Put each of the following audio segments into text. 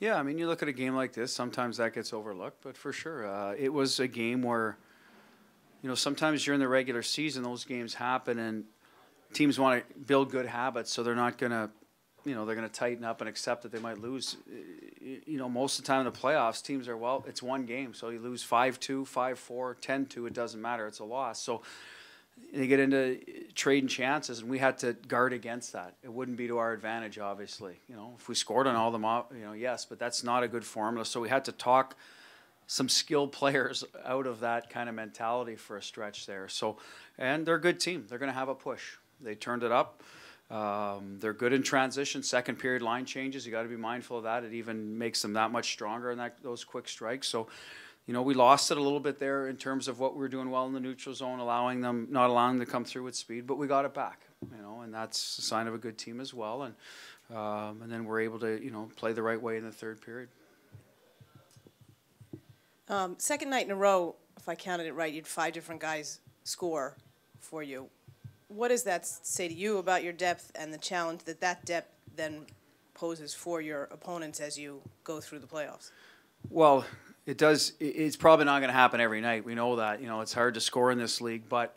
Yeah, I mean, you look at a game like this, sometimes that gets overlooked, but for sure, it was a game where, sometimes during the regular season, those games happen and teams want to build good habits, so they're not going to, they're going to tighten up and accept that they might lose. Most of the time in the playoffs, teams are, well, it's one game, so you lose 5-2, 5-4, 10-2, it doesn't matter, it's a loss. So they get into trading chances, and we had to guard against that. It wouldn't be to our advantage, obviously. If we scored on all them, yes, but that's not a good formula. So we had to talk some skilled players out of that kind of mentality for a stretch there. So, and they're a good team. They're going to have a push. They turned it up. They're good in transition. Second period line changes. You got to be mindful of that. It even makes them that much stronger in those quick strikes. So, we lost it a little bit there in terms of what we were doing well in the neutral zone, not allowing them to come through with speed, but we got it back, and that's a sign of a good team as well. And then we're able to, play the right way in the third period. Second night in a row, if I counted it right, you had 5 different guys score for you. What does that say to you about your depth and the challenge that depth then poses for your opponents as you go through the playoffs? Well, it does. It's probably not going to happen every night. We know that. It's hard to score in this league, but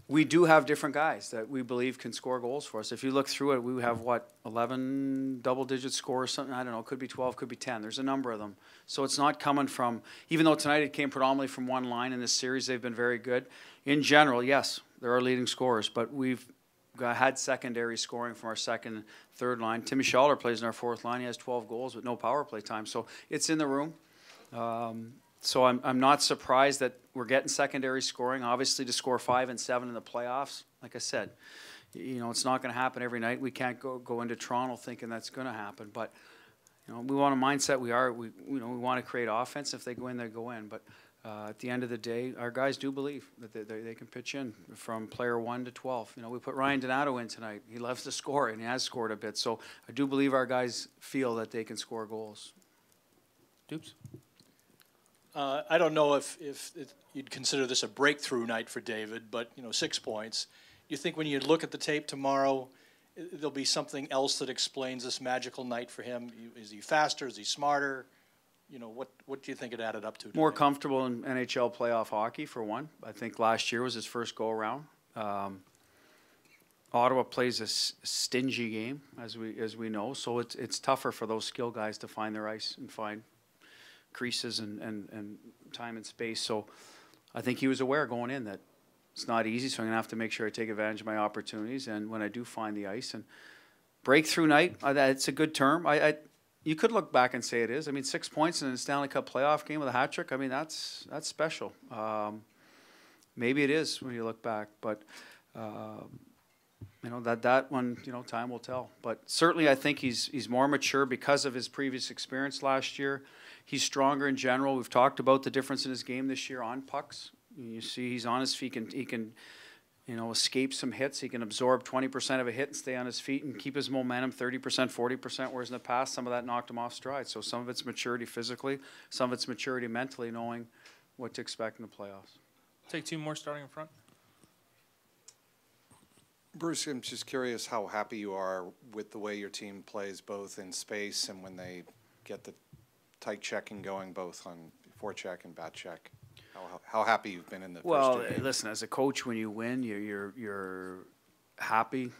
we do have different guys that we believe can score goals for us. If you look through it, we have, 11 double-digit scores, something, I don't know, could be 12, could be 10. There's a number of them. So it's not coming from, even though tonight it came predominantly from one line in this series, they've been very good. In general, yes, there are leading scorers, but we've had secondary scoring from our second, third line. Timmy Schaller plays in our fourth line. He has 12 goals with no power play time. So it's in the room. So I'm not surprised that we're getting secondary scoring. Obviously, to score 5 and 7 in the playoffs, like I said, it's not going to happen every night. We can't go into Toronto thinking that's going to happen. But we want a mindset. We want to create offense. If they go in, they go in. But at the end of the day, our guys do believe that they can pitch in from player 1 to 12. We put Ryan Donato in tonight. He loves to score, and he has scored a bit. So I do believe our guys feel that they can score goals. Dupes? I don't know if you'd consider this a breakthrough night for David, but 6 points. You think when you look at the tape tomorrow, there'll be something else that explains this magical night for him? Is he faster? Is he smarter? What do you think it added up to today? More comfortable in NHL playoff hockey, for one. I think last year was his first go-around. Ottawa plays a stingy game, as we know, so it's tougher for those skill guys to find their ice and find creases and time and space. So I think he was aware going in that it's not easy, so I'm going to have to make sure I take advantage of my opportunities. And when I do find the ice, and breakthrough night, it's a good term. You could look back and say it is. I mean, 6 points in a Stanley Cup playoff game with a hat trick, I mean, that's special. Maybe it is when you look back, but that one, time will tell. But certainly I think he's more mature because of his previous experience last year. He's stronger in general. We've talked about the difference in his game this year on pucks. You see he's on his feet. He can escape some hits. He can absorb 20% of a hit and stay on his feet and keep his momentum 30%, 40%, whereas in the past some of that knocked him off stride. So some of it's maturity physically, some of it's maturity mentally, knowing what to expect in the playoffs. Take 2 more starting in front. Bruce, I'm just curious how happy you are with the way your team plays both in space and when they get the tight checking going both on forecheck and back check. How happy you've been in the well, first 2 games. Listen, as a coach, when you win, you're happy.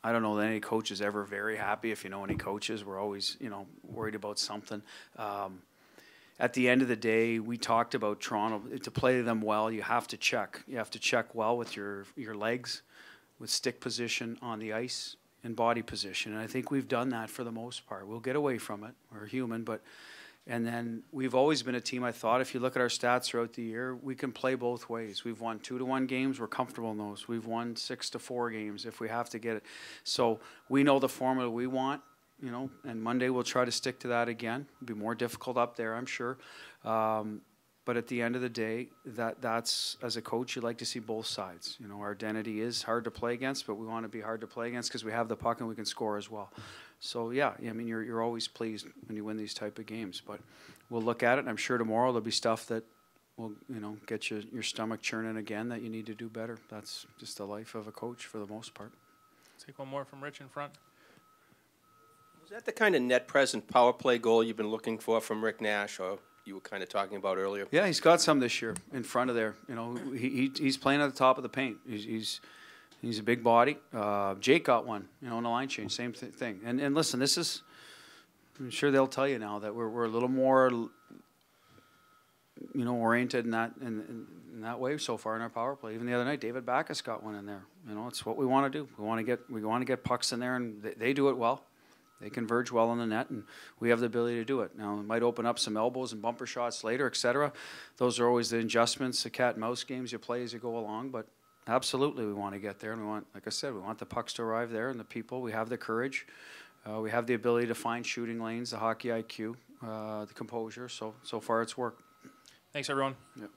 I don't know that any coach is ever very happy. If you know any coaches, we're always worried about something. At the end of the day, we talked about Toronto. To play them well, you have to check. You have to check well with your legs, with stick position on the ice, and body position. And I think we've done that for the most part. We'll get away from it. We're human, but. And then we've always been a team, I thought, if you look at our stats throughout the year, we can play both ways. We've won 2-1 games. We're comfortable in those. We've won 6-4 games if we have to get it. So we know the formula we want, and Monday we'll try to stick to that again. It'll be more difficult up there, I'm sure. But at the end of the day, that's as a coach, you like to see both sides. Our identity is hard to play against, but we want to be hard to play against because we have the puck and we can score as well. So, yeah, I mean, you're always pleased when you win these type of games. But we'll look at it, and I'm sure tomorrow there'll be stuff that will, get your stomach churning again that you need to do better. That's just the life of a coach for the most part. Take one more from Rich in front. Was that the kind of net present power play goal you've been looking for from Rick Nash, or you were kind of talking about earlier? Yeah, he's got some this year in front of there. You know, he's playing at the top of the paint. He's a big body. Jake got one, you know, in the line change, same thing. And listen, this is, I'm sure they'll tell you now that we're a little more, you know, oriented in that way so far in our power play. Even the other night, David Backus got one in there. You know, it's what we want to do. We want to get pucks in there, and they do it well. They converge well on the net, and we have the ability to do it. Now, it might open up some elbows and bumper shots later, et cetera. Those are always the adjustments, the cat and mouse games you play as you go along. But absolutely, we want to get there, and we want, like I said, we want the pucks to arrive there, and the people. We have the courage. We have the ability to find shooting lanes, the hockey IQ, the composure. So far, it's worked. Thanks, everyone. Yep.